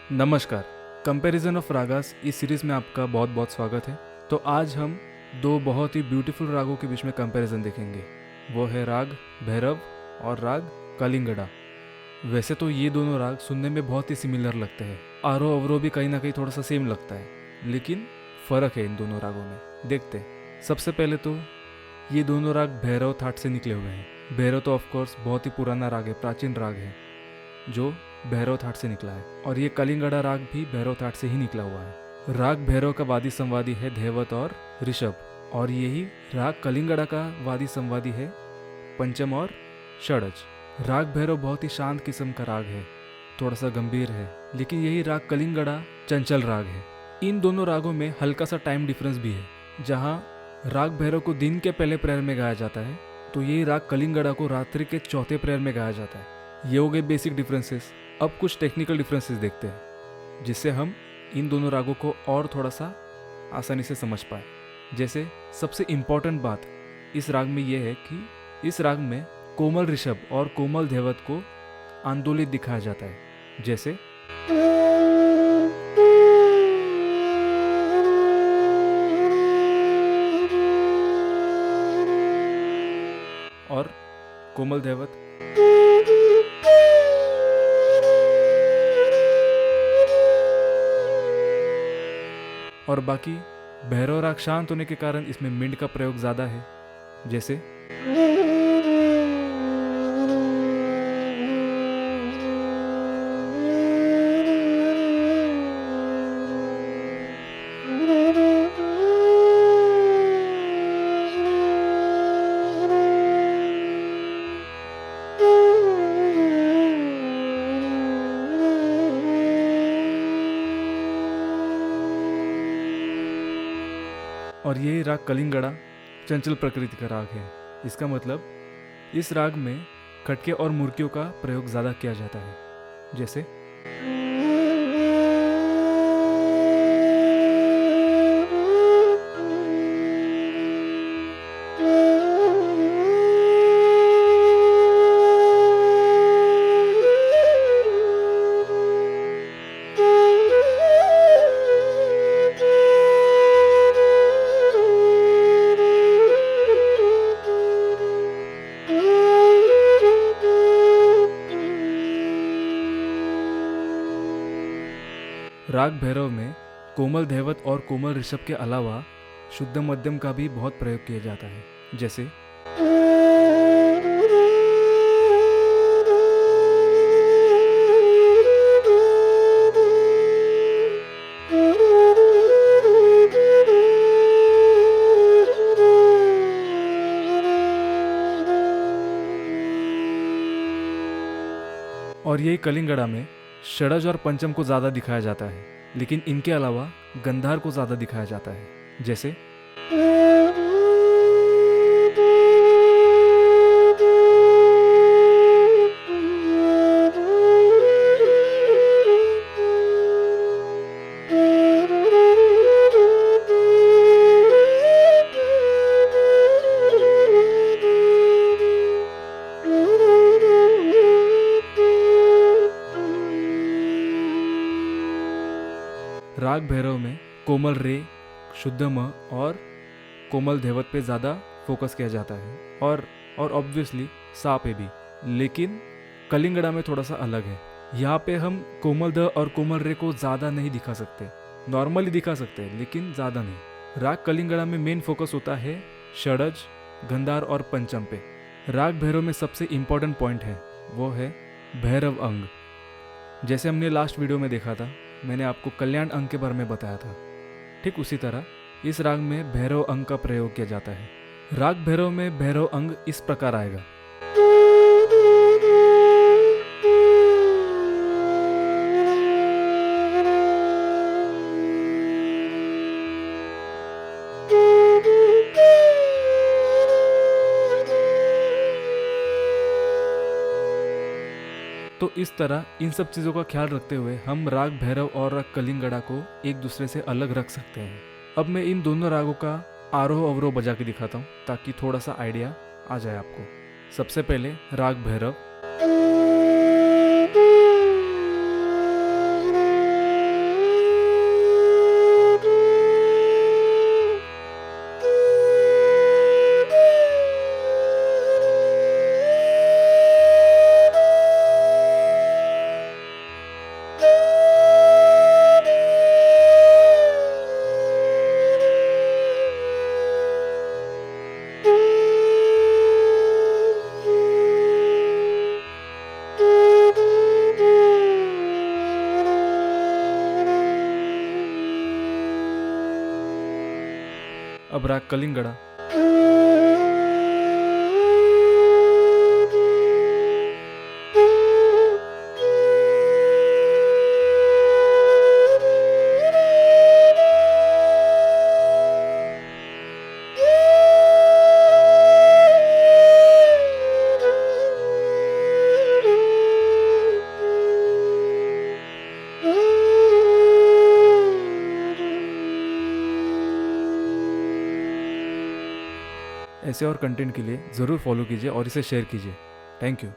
नमस्कार। Comparison of ragas इस series में आपका बहुत बहुत स्वागत है। तो आज हम दो बहुत ही ब्यूटीफुल रागों के बीच में कंपैरिजन देखेंगे। वो है राग भैरव और राग कलिंगड़ा। वैसे तो ये दोनों राग सुनने में बहुत ही सिमिलर लगते हैं, आरोह अवरोह भी कहीं ना कहीं थोड़ा सा सेम लगता है, लेकिन फ़र्क है इन दोनों रागों में। देखते हैं। सबसे पहले तो ये दोनों राग भैरव थाट से निकले हुए हैं। भैरव तो ऑफकोर्स बहुत ही पुराना राग है, प्राचीन राग है जो भैरव थाट से निकला है, और ये कलिंगड़ा राग भी भैरव थाट से ही निकला हुआ है। राग भैरव का वादी संवादी है धैवत और ऋषभ, और यही राग कलिंगड़ा का वादी संवादी है पंचम और षडज। राग भैरव बहुत ही शांत किस्म का राग है, थोड़ा सा गंभीर है, लेकिन यही राग कलिंगड़ा चंचल राग है। इन दोनों रागों में हल्का सा टाइम डिफरेंस भी है। जहाँ राग भैरव को दिन के पहले प्रहर में गाया जाता है, तो यही राग कलिंगड़ा को रात्रि के चौथे प्रहर में गाया जाता है। ये हो गए बेसिक डिफरेंसेस। अब कुछ टेक्निकल डिफरेंसेस देखते हैं, जिससे हम इन दोनों रागों को और थोड़ा सा आसानी से समझ पाए। जैसे सबसे इम्पॉर्टेंट बात इस राग में यह है कि इस राग में कोमल ऋषभ और कोमल धैवत को आंदोलित दिखाया जाता है, जैसे और कोमल धैवत और बाकी भैरव राग शांत होने के कारण इसमें मिंड का प्रयोग ज़्यादा है, जैसे और यही राग कलिंगड़ा चंचल प्रकृति का राग है। इसका मतलब इस राग में खटके और मुर्कियों का प्रयोग ज़्यादा किया जाता है, जैसे राग भैरव में कोमल धैवत और कोमल ऋषभ के अलावा शुद्ध मध्यम का भी बहुत प्रयोग किया जाता है, जैसे और यही कलिंगड़ा में षडज और पंचम को ज़्यादा दिखाया जाता है, लेकिन इनके अलावा गंधार को ज़्यादा दिखाया जाता है, जैसे राग भैरव में कोमल रे, शुद्ध म और कोमल धैवत पे ज़्यादा फोकस किया जाता है, और ऑब्वियसली सा पे भी, लेकिन कलिंगड़ा में थोड़ा सा अलग है। यहाँ पे हम कोमल ध और कोमल रे को ज़्यादा नहीं दिखा सकते, नॉर्मली दिखा सकते हैं लेकिन ज़्यादा नहीं। राग कलिंगड़ा में मेन फोकस होता है षडज, गंधार और पंचम पे। राग भैरव में सबसे इम्पॉर्टेंट पॉइंट है वो है भैरव अंग। जैसे हमने लास्ट वीडियो में देखा था, मैंने आपको कल्याण अंग के बारे में बताया था, ठीक उसी तरह इस राग में भैरव अंग का प्रयोग किया जाता है। राग भैरव में भैरव अंग इस प्रकार आएगा। तो इस तरह इन सब चीज़ों का ख्याल रखते हुए हम राग भैरव और राग कलिंगड़ा को एक दूसरे से अलग रख सकते हैं। अब मैं इन दोनों रागों का आरोह अवरोह बजा के दिखाता हूँ ताकि थोड़ा सा आइडिया आ जाए आपको। सबसे पहले राग भैरव, अब राग कलिंगड़ा। ऐसे और कंटेंट के लिए ज़रूर फॉलो कीजिए और इसे शेयर कीजिए। Thank you.